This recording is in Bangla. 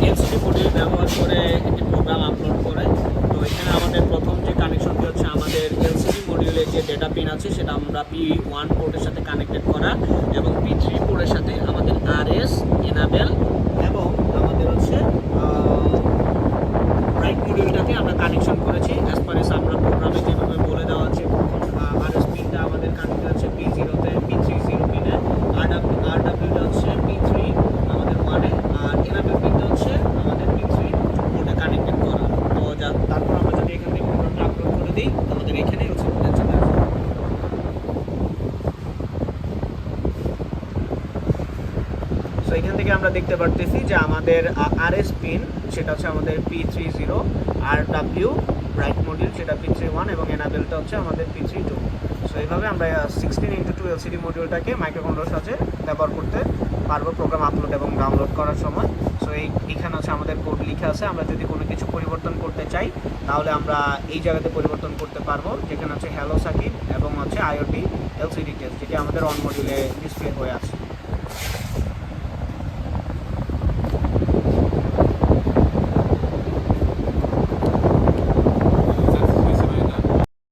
এলসিডি মডিউল ব্যবহার করে একটি প্রোগ্রাম আপলোড করে। তো এখানে আমাদের প্রথম যে কানেকশনটি হচ্ছে আমাদের এলসিডি মডিউলের যে ডেটা পিন আছে সেটা আমরা P1 পোর্টের সাথে কানেক্টেড করা, এবং P3 পোর্টের সাথে আমাদের RS এনাবেল এবং আমাদের হচ্ছে রাইট মডিউলটাকে আমরা কানেকশন করেছি অ্যাজ পার এস আমরা প্রোগ্রামে যেভাবে বলে দেওয়া আছে। RS পিনটা আমাদের কানেক্টেড আছে P0-তে, P3 0 পিনে, RWটা হচ্ছে P3 আমাদের 1-এ, আর এনাবেল পিনটা হচ্ছে আমাদের P3 পোর্টে কানেক্টেড করা। তো তারপর আমরা যদি এখান থেকে প্রোগ্রামটা আপলোড করে দিই আমাদের এখানে হচ্ছে চলে আসবে। সো এখান থেকে আমরা দেখতে পারতেছি যে আমাদের RS পিন সেটা হচ্ছে আমাদের P30, RW রাইট মডিউল সেটা P31 এবং এনাবেলটা হচ্ছে আমাদের P32। সো এইভাবে আমরা 16x2 এলসিডি মডিউলটাকে মাইক্রোকন্ট্রোলারের সাথে ব্যবহার করতে পারবো প্রোগ্রাম আপলোড এবং ডাউনলোড করার সময়। সো এইখানে হচ্ছে আমাদের কোড লিখা আছে, আমরা যদি কোনো কিছু পরিবর্তন করতে চাই তাহলে আমরা এই জায়গাতে পরিবর্তন করতে পারবো, যেখানে হচ্ছে হ্যালো সার্কিট এবং হচ্ছে IoT এলসিডি টেস্ট, যেটি আমাদের অন মডিউলে ডিসপ্লে হয়ে আছে।